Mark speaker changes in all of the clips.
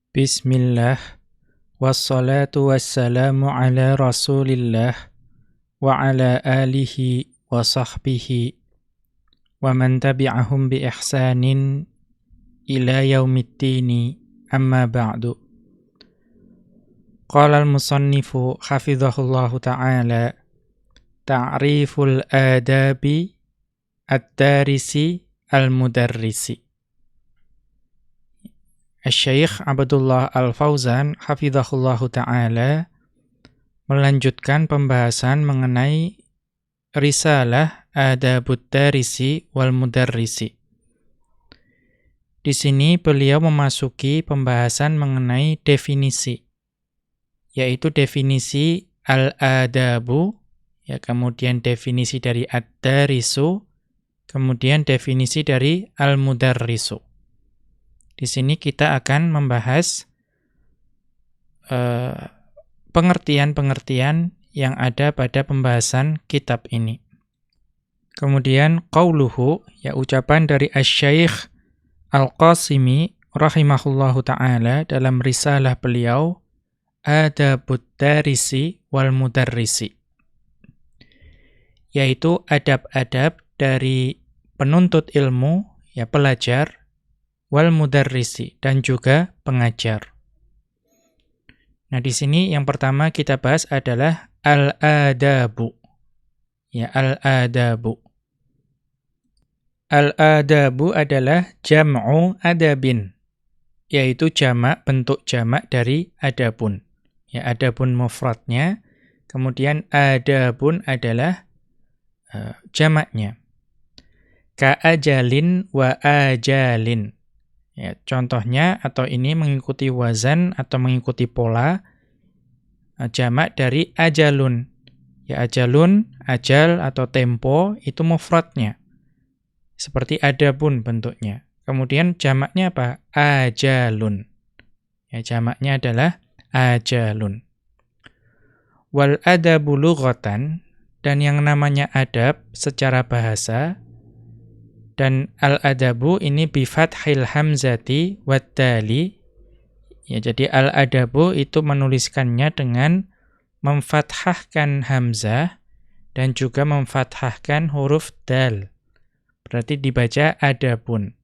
Speaker 1: Bismillah, wassalatu wassalamu ala rasulillah, wa ala alihi wa sahbihi, wa man tabi'ahum bi ihsanin ila yaumiddini, amma ba'du. Qala al-musannifu hafidhahullahu ta'ala, ta'riful adabi ad-darisi al-mudarrisi. Asy-Syaikh Abdullah Al-Fauzan hafizahullahu ta'ala melanjutkan pembahasan mengenai risalah Adabud Darisi wal Mudarrisi. Di sini beliau memasuki pembahasan mengenai definisi, yaitu definisi al-adabu, ya, kemudian definisi dari ad-darisu, kemudian definisi dari al-mudarrisu. Di sini kita akan membahas pengertian-pengertian yang ada pada pembahasan kitab ini. Kemudian qauluhu, ya, ucapan dari Asy-Syaikh Al-Qasimi rahimahullahu ta'ala dalam risalah beliau Adabud Darisi wal Mudarrisi, yaitu adab-adab dari penuntut ilmu, ya, pelajar, wal mudarrisi, dan juga pengajar. Nah, di sini yang pertama kita bahas adalah al-adabu. Ya, al-adabu. Al-adabu adalah jam'u adabin, yaitu jamak, bentuk jamak dari adabun. Ya, adabun mufradnya, kemudian adabun adalah jamaknya. Ka ajalin wa ajalin. Ya, contohnya atau ini mengikuti wazan atau mengikuti pola jamak dari ajalun. Ya, ajalun, ajal atau tempo itu mufradnya. Seperti adabun bentuknya. Kemudian jamaknya apa? Ajalun. Ya, jamaknya adalah ajalun. Wal adabu lughatan, dan yang namanya adab secara bahasa, dan al-adabu ini bi fathil hamzati wat dali. Ya, jadi al-adabu itu menuliskannya dengan memfathahkan hamzah dan juga memfathahkan huruf dal. Berarti dibaca adabun.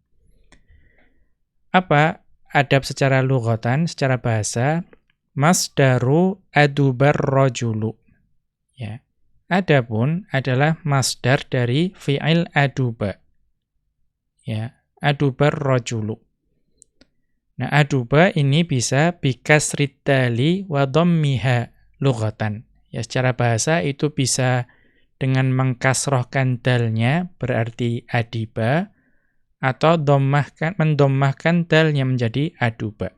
Speaker 1: Apa adab secara lughatan, secara bahasa? Masdaru adubar rajulu. Ya. Adabun adalah masdar dari fi'il aduba. Ya, adubar rajulu. Nah, aduba ini bisa bikasrid dali wa dhammiha lughatan. Ya, secara bahasa itu bisa dengan mengkasrohkan dalnya, berarti adiba, atau mendommahkan dalnya menjadi aduba.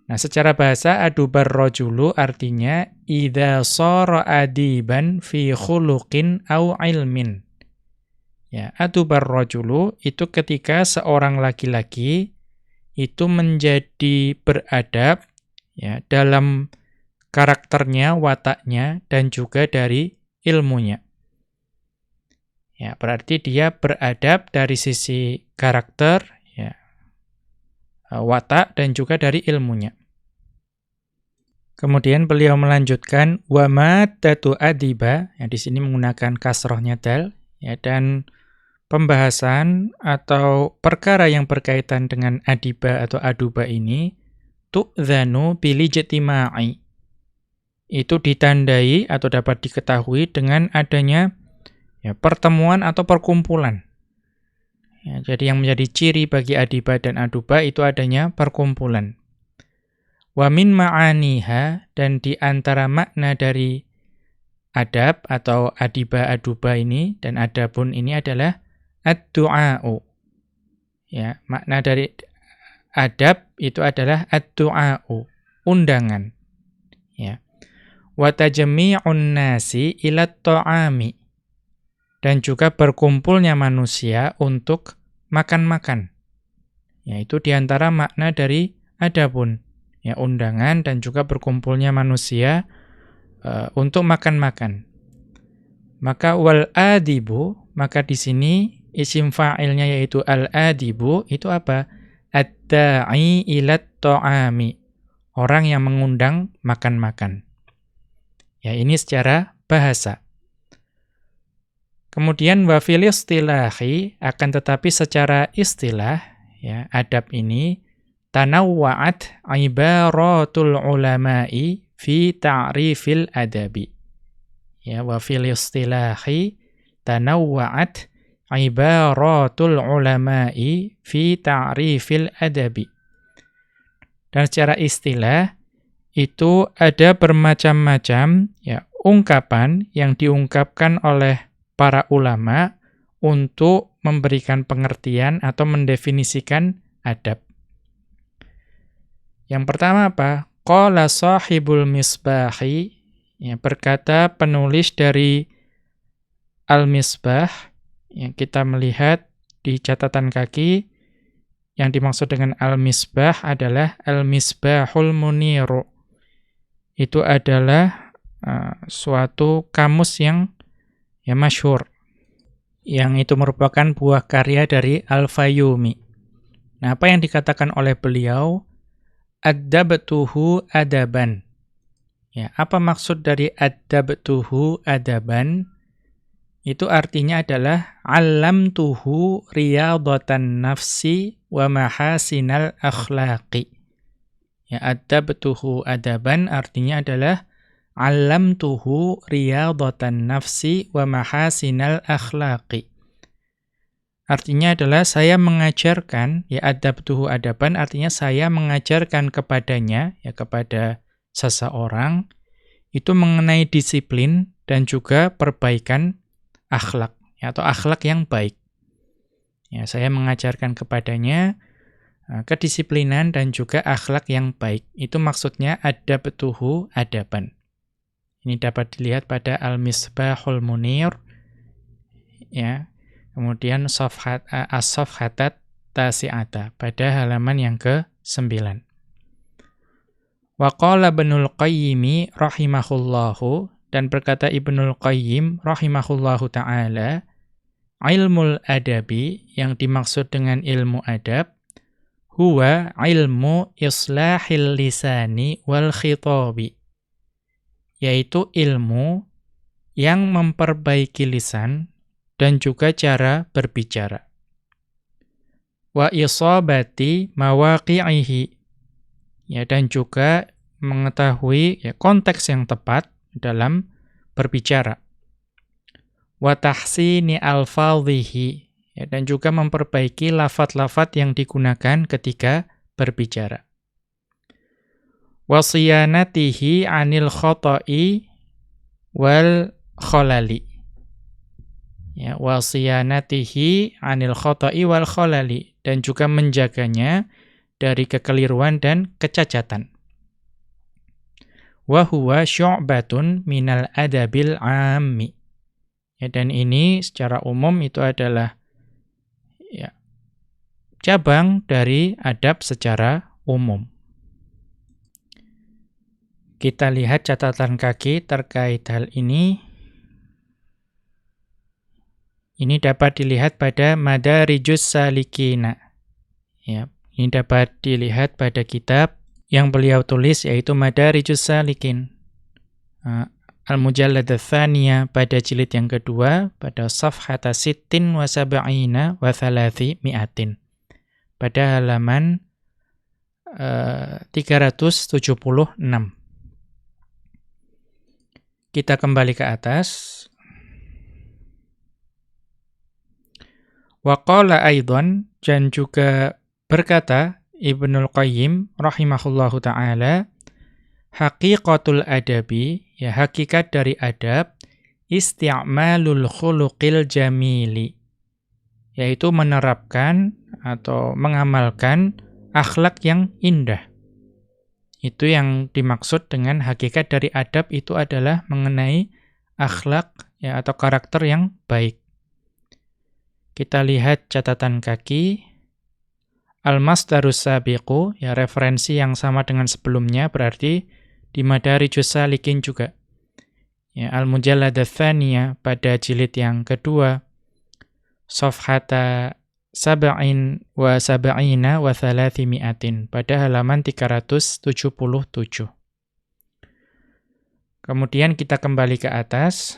Speaker 1: Nah, secara bahasa adubar rajulu artinya idza shara adiban fi khuluqin au ilmin. Ya, adubar rajulu itu ketika seorang laki-laki itu menjadi beradab, ya, dalam karakternya, wataknya, dan juga dari ilmunya. Ya, berarti dia beradab dari sisi karakter, ya, watak, dan juga dari ilmunya. Kemudian beliau melanjutkan wa maddatu adiba, ya, di sini menggunakan kasrohnya dal, ya, dan pembahasan atau perkara yang berkaitan dengan adiba atau aduba ini tu'dzanu bilijtima'i. Itu ditandai atau dapat diketahui dengan adanya, ya, pertemuan atau perkumpulan. Ya, jadi yang menjadi ciri bagi adiba dan aduba itu adanya perkumpulan. Wa min ma'aniha, dan di antara makna dari adab atau adiba aduba ini dan adabun ini adalah ad-du'a'u. Ya, makna dari adab itu adalah ad-du'a'u, undangan. Ya. Wa tajmi'un nasi ila ta'ami, dan juga berkumpulnya manusia untuk makan-makan. Ya, itu di antara makna dari adabun. Ya, undangan dan juga berkumpulnya manusia untuk makan-makan. Maka wal adibu, maka di sini isim fa'ilnya yaitu al-adibu itu apa? ad-da'i ilat ta'ami, orang yang mengundang makan-makan. Ya, ini secara bahasa. Kemudian wa fil istilahi, akan tetapi secara istilah, ya, adab ini tanawwa'at ibaratul ulama'i fi ta'rifil adabi. Ya, wa fil istilahi tanawwa'at ibaratul ulama'i fi ta'rifil adabi. Dan secara istilah itu ada bermacam-macam, ya, ungkapan yang diungkapkan oleh para ulama untuk memberikan pengertian atau mendefinisikan adab. Yang pertama apa? Qala sahibul misbahi, ya, berkata penulis dari Al-Misbah, yang kita melihat di catatan kaki, yang dimaksud dengan Al-Misbah adalah Al-Misbahul Muniru. Itu adalah suatu kamus yang ya masyhur, yang itu merupakan buah karya dari Al-Fayyumi. Nah, apa yang dikatakan oleh beliau? Addabtuhu adaban. Ya, apa maksud dari addabtuhu adaban? Itu artinya adalah allamtuhu riyadatan nafsi wa mahasinal akhlaqi. Ya, addabtuhu adaban artinya adalah allamtuhu riyadatan nafsi wa mahasinal akhlaqi. Artinya adalah saya mengajarkan, ya adabtuhu adaban artinya saya mengajarkan kepadanya, ya kepada seseorang, itu mengenai disiplin dan juga perbaikan akhlak, ya, atau akhlak yang baik. Ya, saya mengajarkan kepadanya kedisiplinan dan juga akhlak yang baik. Itu maksudnya adabtuhu adaban. Ini dapat dilihat pada Al-Misbahul Munir, ya. Kemudian as-safhatat tasi'ata pada halaman yang ke-9. Wa qala Ibnul Qayyim rahimahullahu, dan berkata Ibnul Qayyim rahimahullahu taala, ilmul adabi, yang dimaksud dengan ilmu adab, huwa ilmu islahil lisani wal khitabi, yaitu ilmu yang memperbaiki lisan dan juga cara berbicara. Wa isabati mawaqi'ihi, ya, dan juga mengetahui, ya, konteks yang tepat dalam berbicara. Wa tahsini alfadhihi, ya, dan juga memperbaiki lafaz-lafaz yang digunakan ketika berbicara. Wa siyanatihi 'anil khata'i wal khalali. Ya, wa siyanatihi 'anil khata'i wal khalali, dan juga menjaganya dari kekeliruan dan kecacatan. Wa huwa syu'batun minal adabil 'ammi. Ya, dan ini secara umum itu adalah, ya, cabang dari adab secara umum. Kita lihat catatan kaki terkait hal ini. Ini dapat dilihat pada Madarijus Salikina. Ya, ini dapat dilihat pada kitab yang beliau tulis, yaitu Madarijus Salikin. Al-Mujallad ats-tsaniyah pada jilid yang kedua, pada safhata sittin wa sab'ina wa thalathimi'atin. Pada halaman 376. Kita kembali ke atas. Wa qala aidan, dan juga berkata Ibnul Qayyim rahimahullahu ta'ala, haqiqatul adabi, ya, hakikat dari adab, isti'malul khuluqil jamili, yaitu menerapkan atau mengamalkan akhlak yang indah. Itu yang dimaksud dengan hakikat dari adab, itu adalah mengenai akhlak, ya, atau karakter yang baik. Kita lihat catatan kaki. Al-Masdarus Sabiqu, ya, referensi yang sama dengan sebelumnya, berarti di Madarijus Salikin juga. Ya, Al-Mujallad ats-tsaniyah pada jilid yang kedua, safhata sab'in wa sab'ina wa thalathimi'atin pada halaman 377. Kemudian kita kembali ke atas.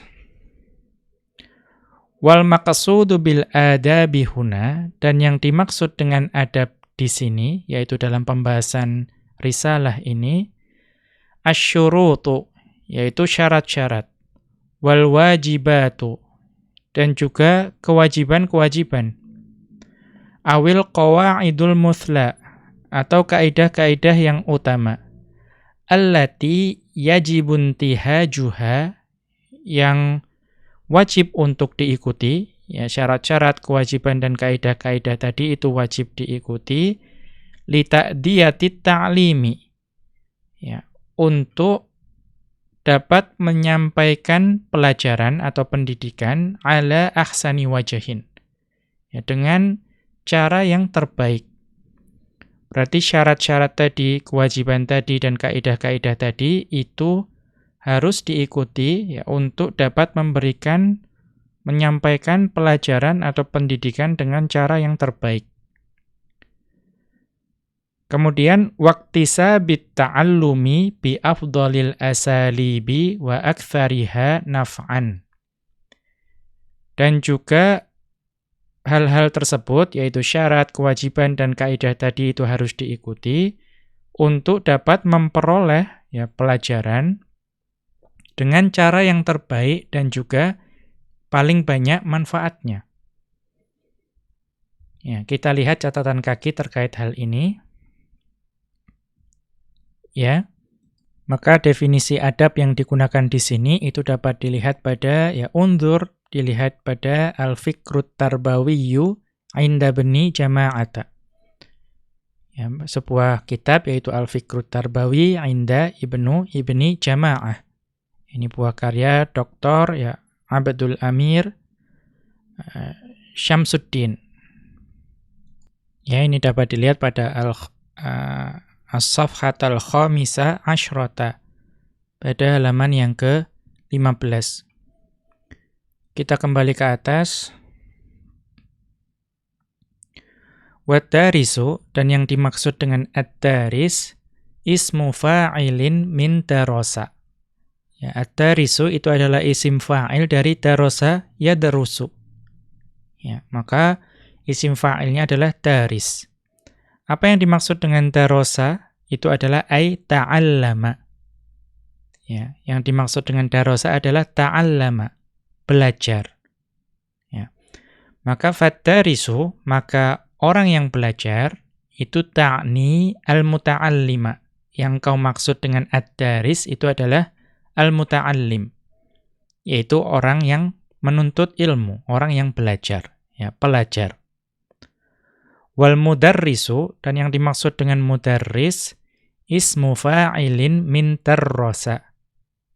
Speaker 1: Wal maqsudu bil adabi huna, dan yang dimaksud dengan adab di sini, yaitu dalam pembahasan risalah ini, asyurutu, yaitu syarat-syarat, wal wajibatu, dan juga kewajiban-kewajiban, awil qawaidul muthla, atau kaidah-kaidah yang utama, allati yajibun tihajuha, yang wajib untuk diikuti, ya syarat-syarat, kewajiban dan kaidah-kaidah tadi itu wajib diikuti, li ta'diyatit ta'limi, ya, untuk dapat menyampaikan pelajaran atau pendidikan ala ahsani wajahin, ya, dengan cara yang terbaik. Berarti syarat-syarat tadi, kewajiban tadi dan kaidah-kaidah tadi itu harus diikuti, ya, untuk dapat menyampaikan pelajaran atau pendidikan dengan cara yang terbaik. Kemudian waqtisabit ta'allumi bi afdhalil asalibi wa aktsariha naf'an. Dan juga hal-hal tersebut, yaitu syarat, kewajiban dan kaidah tadi itu harus diikuti untuk dapat memperoleh, ya, pelajaran dengan cara yang terbaik dan juga paling banyak manfaatnya. Ya, kita lihat catatan kaki terkait hal ini. Ya, maka definisi adab yang digunakan di sini itu dapat dilihat pada, ya, undur, dilihat pada Al-Fikrut Tarbawiyyu Inda Bni Jama'ata. Ya, sebuah kitab yaitu Al-Fikrut Tarbawi Inda Ibni Jama'ah. Ini buah karya Dr. ya Abdul Amir Syamsuddin. Ya, ini dapat dilihat pada As-Safhatul Khamisah Asyrata pada halaman yang ke-15. Kita kembali ke atas. Wat-darisu, dan yang dimaksud dengan ad-daris ismu fa'ilin min darasa. Ya, ad-darisu itu adalah isim fa'il dari darasa yadrusu. Ya, maka isim fa'ilnya adalah daris. Apa yang dimaksud dengan darasa? Itu adalah ay ta'allama. Ya, yang dimaksud dengan darasa adalah ta'allama, belajar. Ya. Maka fad-darisu, maka orang yang belajar itu ta'ni al-muta'allima. Yang kau maksud dengan ad-daris itu adalah al-muta'allim, yaitu orang yang menuntut ilmu, orang yang belajar, ya, pelajar. Wal mudarrisu, dan yang dimaksud dengan mudarris ismu fa'ilin min darrasa.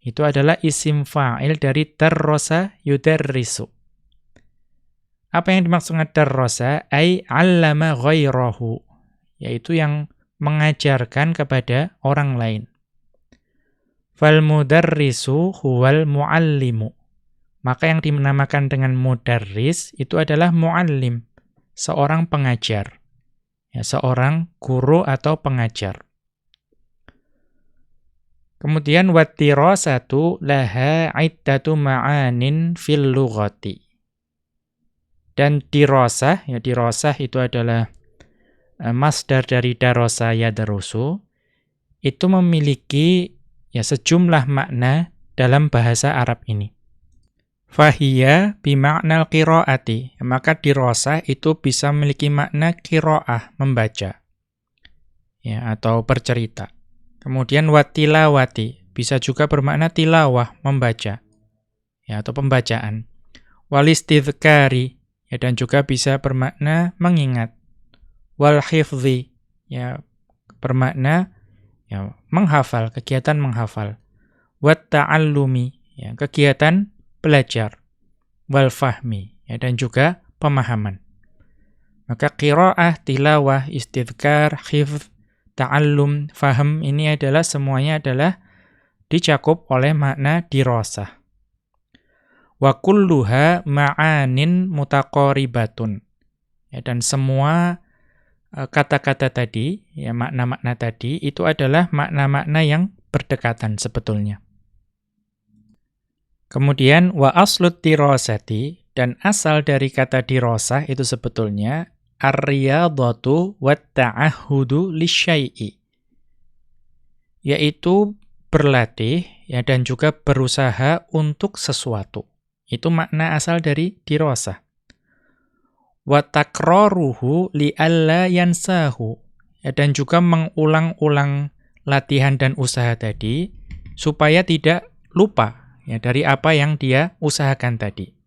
Speaker 1: Itu adalah isim fa'il dari darrasa yudarrisu. Apa yang dimaksud dengan darrasa? Ay 'allama ghairahu, yaitu yang mengajarkan kepada orang lain. Fal mudarrisu huwal muallimu. Maka yang dinamakan dengan mudarris itu adalah muallim, seorang pengajar. Ya, seorang guru atau pengajar. Kemudian wattirasatu laha iddatu ma'anin fil lughati. Dan dirasah, ya, dirasah itu adalah masdar dari darasa yadrusu, itu memiliki, ya, sejumlah makna dalam bahasa Arab ini. Fahiya bima'nal qiraati, maka dirasah itu bisa memiliki makna qiraah, membaca, ya, atau bercerita. Kemudian watilawati bisa juga bermakna tilawah, membaca, ya, atau pembacaan. Walistidhkari, ya, dan juga bisa bermakna mengingat. Wal hifdhi, ya, bermakna, ya, menghafal, kegiatan menghafal. Wat ta'allumi, ya, kegiatan belajar. Wal fahmi, ya, dan juga pemahaman. Maka qiraah, tilawah, istidhkar, hifdh, ta'allum, faham, ini adalah semuanya adalah dicakup oleh makna dirasah. Wa kulluha ma'anin mutaqaribatun. Ya, dan semua kata-kata tadi, ya makna-makna tadi itu adalah makna-makna yang berdekatan sebetulnya. Kemudian wa aslut dirasati, dan asal dari kata dirasah itu sebetulnya ar-riyadhatu wat ta'ahhudu lisyai'i, yaitu berlatih ya dan juga berusaha untuk sesuatu. Itu makna asal dari dirasah. Wa takraruhu li'alla yansahu, ya, dan juga mengulang-ulang latihan dan usaha tadi supaya tidak lupa ya dari apa yang dia usahakan tadi.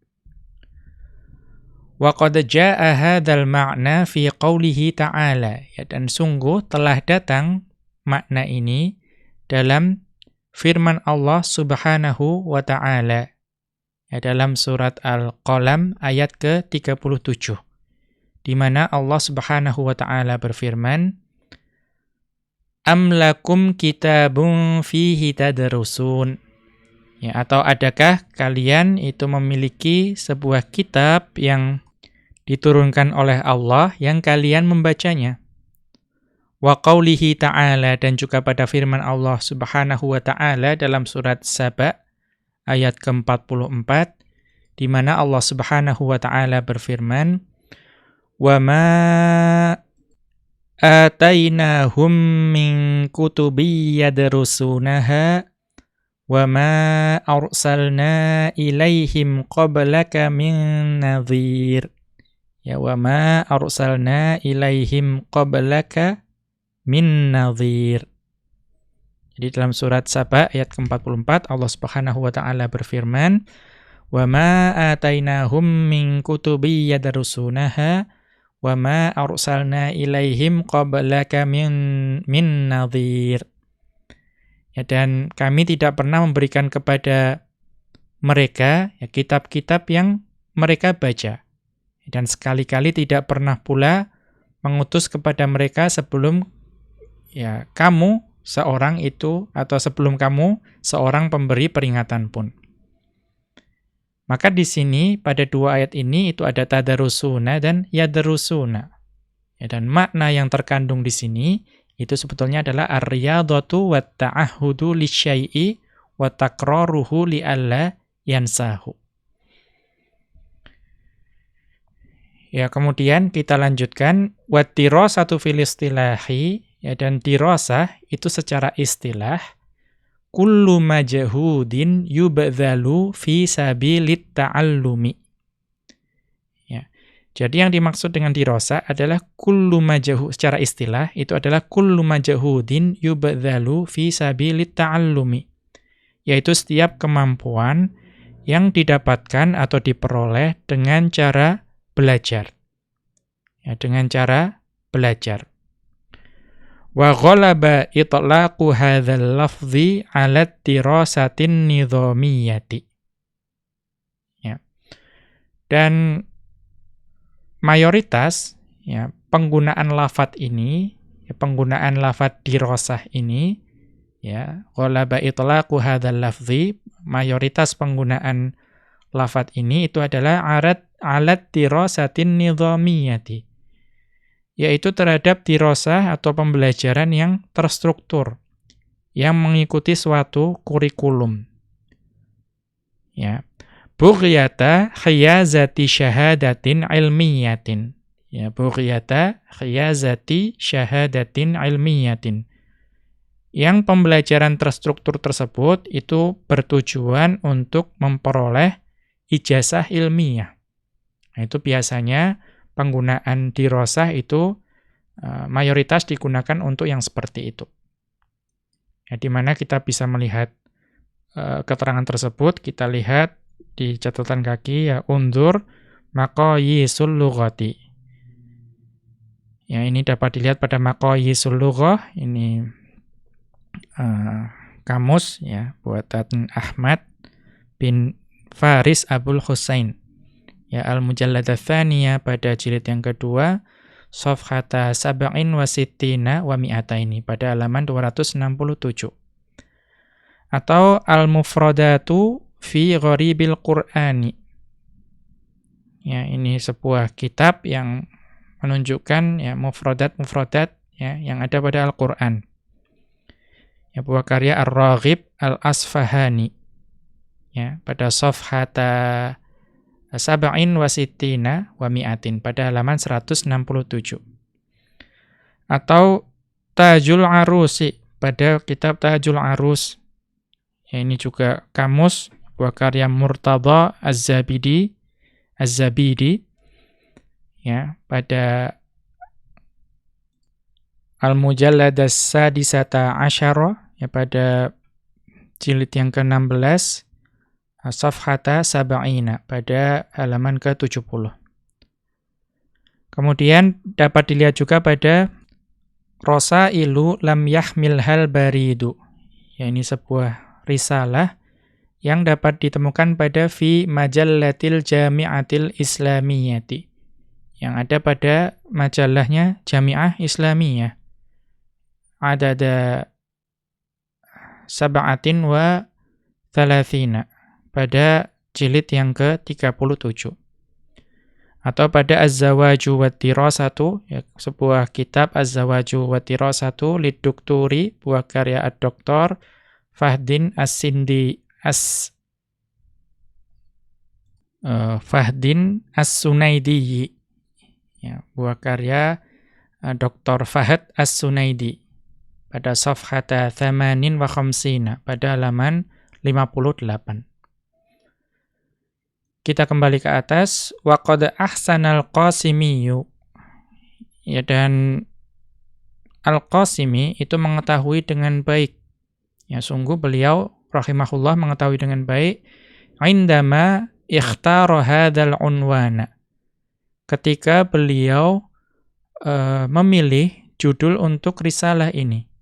Speaker 1: Wa qad jaa'a hadzal ma'na fi qoulihi ta'ala, ya, dan sungguh telah datang makna ini dalam firman Allah Subhanahu wa ta'ala, ya, dalam surat Al-Qalam ayat ke-37, di mana Allah Subhanahu wa ta'ala berfirman, Am lakum kitabun fihi tadrusun, ya, atau adakah kalian itu memiliki sebuah kitab yang diturunkan oleh Allah yang kalian membacanya. Wa qaulihi ta'ala, dan juga pada firman Allah Subhanahu wa ta'ala dalam surat Saba ayat ke-44, di mana Allah Subhanahu wa ta'ala berfirman, wa ma atainahum min kutubi yadrusunaha wa ma arsalna ilaihim qablaka min nadhir. Ya, wa ma arsalna ilaihim qablaka min nadhir. Jadi dalam surat Saba ayat ke-44 Allah Subhanahu wa ta'ala berfirman, wa ma atainahum min kutubi yadrusunaha wa ma arsalna ilaihim qablaka min nadhir. Ya, dan kami tidak pernah memberikan kepada mereka ya kitab-kitab yang mereka baca. Dan sekali-kali tidak pernah pula mengutus kepada mereka sebelum ya kamu seorang itu, atau sebelum kamu seorang pemberi peringatan pun. Maka di sini pada dua ayat ini itu ada tadarusuna dan yadrusuna. Ya, dan makna yang terkandung di sini itu sebetulnya adalah ar-riyadhatu wat ta'ahhudu lisyai'i wa takraruhu li'alla yansahu. Ya, kemudian kita lanjutkan wat dirasatu fil istilahi, ya, dan dirasah itu secara istilah kullu majhudin yubdzalu fi sabilit ta'allumi. Ya. Jadi yang dimaksud dengan dirasah adalah kullu majhud, secara istilah itu adalah kullu majhudin yubdzalu fi sabilit ta'allumi, yaitu setiap kemampuan yang didapatkan atau diperoleh dengan cara belajar. Ya, dengan cara belajar. Wa ghalaba itlaqu hadzal lafzi 'ala dirasatin nidhamiyati. Ya. Dan mayoritas ya penggunaan lafadz ini, ya, penggunaan lafadz dirasah ini, ya, ghalaba itlaqu hadzal lafzi, mayoritas penggunaan lafadz ini itu adalah alat dirasatin nidhamiyati, yaitu terhadap dirasah atau pembelajaran yang terstruktur, yang mengikuti suatu kurikulum. Ya. Bughyata khiyazati syahadatin ilmiyatin. Ya, bughyata khiyazati syahadatin ilmiyatin. Yang pembelajaran terstruktur tersebut itu bertujuan untuk memperoleh ijazah ilmiah. Nah, itu biasanya penggunaan dirasah itu mayoritas digunakan untuk yang seperti itu. Ya, di mana kita bisa melihat keterangan tersebut, kita lihat di catatan kaki, ya, undur maqayisul lughati. Ya, ini dapat dilihat pada maqayisul lughah, ini kamus ya buatan Ahmad bin Faris Abul Husain. Ya, Al-Mujallad Ats-Tsaniyah pada jilid yang kedua, Shafhata sab'in wa sittina wa mi'ataini, pada halaman 267. Atau Al-Mufradatu fi Gharibil Qur'ani. Ya, ini sebuah kitab yang menunjukkan ya mufradat-mufradat ya yang ada pada Al-Qur'an. Ya, buah karya Ar-Raghib Al-Asfahani. Ya, pada Safhata Sab'in wa Sittina wa Mi'atin pada halaman 167. Atau Tajul Arusi pada kitab Tajul Arus. Ya, ini juga kamus buah karya Murtada Az-Zabidi ya pada Al-Mujallad As-Sadisata Asyara ya pada jilid yang ke-16 Safhata Sab'ina pada halaman ke-70. Kemudian dapat dilihat juga pada Rosailu lam yahmilhal baridu. Ya, ini sebuah risalah yang dapat ditemukan pada fi majallatil jami'atil islamiyati. Yang ada pada majalahnya Jami'ah Islamiyah. Adada sab'atin wa thalathina. Pada jilid yang ke-37. Atau pada Az-Zawaju wa Dirasatu, ya, sebuah kitab Az-Zawaju wa Dirasatu Lidukturi, buah karya Ad-Doktor Fahdin Fahdin As-Sunaidi. Ya, buah karya Dr. Fahd As-Sunaidi pada Safhata Thamanin wa Khamsina pada halaman 58. Kita kembali ke atas. Wa qad ahsanal Qasimiyyu. Ya, dan Al-Qasimi itu mengetahui dengan baik. Ya, sungguh beliau rahimahullah mengetahui dengan baik indama ikhtara hadzal unwana. Ketika beliau memilih judul untuk risalah ini.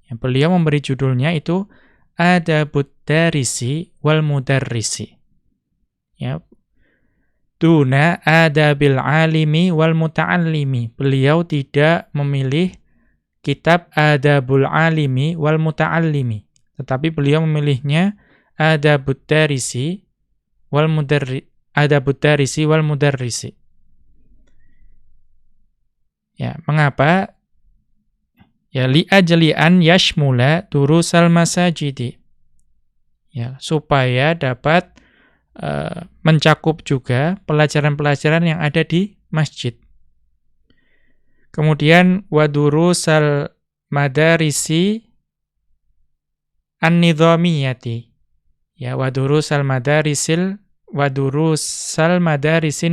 Speaker 1: Ya, beliau memberi judulnya itu Adabud Darisi wal Mudarrisi. Ya, duna adabil alimi wal muta'allimi. Beliau tidak memilih kitab Adabul Alimi wal Muta'allimi, tetapi beliau memilihnya Adabud Darisi wal Mudarrisi. Ya, mengapa? Ya, li ajli an yashmula durusal masajidi. Ya, supaya dapat mencakup juga pelajaran-pelajaran yang ada di masjid. Kemudian wadurusal madarisi an-nidhamiyati. Ya, wadurusal madarisin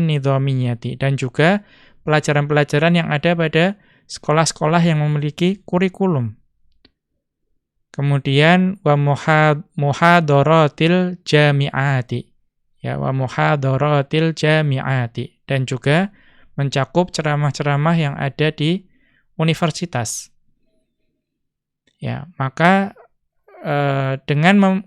Speaker 1: nidhamiyati, dan juga pelajaran-pelajaran yang ada pada sekolah-sekolah yang memiliki kurikulum. Kemudian wa muhadaratil jami'ati. Ya, wa muhadaratil jami'ati, dan juga mencakup ceramah-ceramah yang ada di universitas. Ya, maka dengan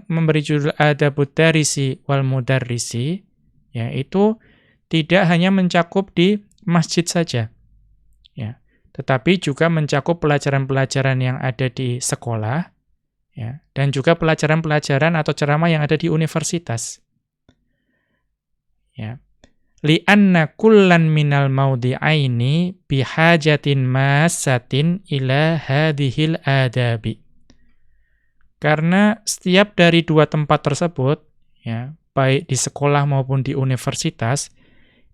Speaker 1: memberi judul Adabud Darisi wal Mudarrisi, ya, itu tidak hanya mencakup di masjid saja. Ya, tetapi juga mencakup pelajaran-pelajaran yang ada di sekolah, ya, dan juga pelajaran-pelajaran atau ceramah yang ada di universitas. Ya. Li'anna kullan minal mawdi'aini bihajatin massatin ila hadhil adabi. Karena setiap dari dua tempat tersebut, ya, baik di sekolah maupun di universitas,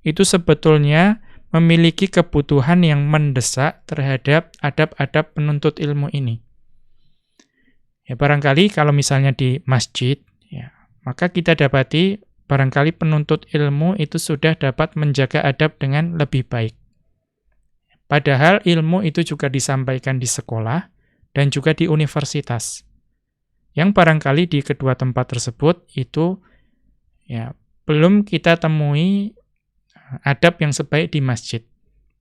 Speaker 1: itu sebetulnya memiliki kebutuhan yang mendesak terhadap adab-adab penuntut ilmu ini. Ya, barangkali kalau misalnya di masjid, ya, maka kita dapati barangkali penuntut ilmu itu sudah dapat menjaga adab dengan lebih baik. Padahal ilmu itu juga disampaikan di sekolah dan juga di universitas. Yang barangkali di kedua tempat tersebut itu ya belum kita temui adab yang sebaik di masjid.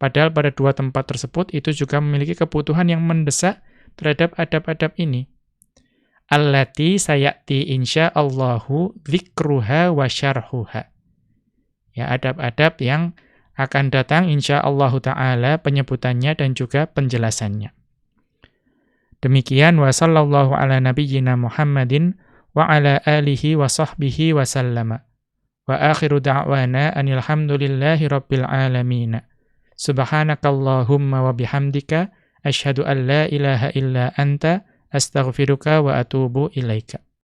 Speaker 1: Padahal pada dua tempat tersebut itu juga memiliki kebutuhan yang mendesak terhadap adab-adab ini. Allati sayati insyaallahu dzikruha wa syarhuha. Ya, adab-adab yang akan datang insyaallahu taala penyebutannya dan juga penjelasannya. Demikian wa sallallahu ala nabiyyina Muhammadin wa ala alihi wa sahbihi wa sallama. Wa akhiru da'wana anil hamdulillahi rabbil alamin. Subhanakallahumma wa bihamdika asyhadu an la ilaha illa anta astaghfiruka wa atubu ilaika.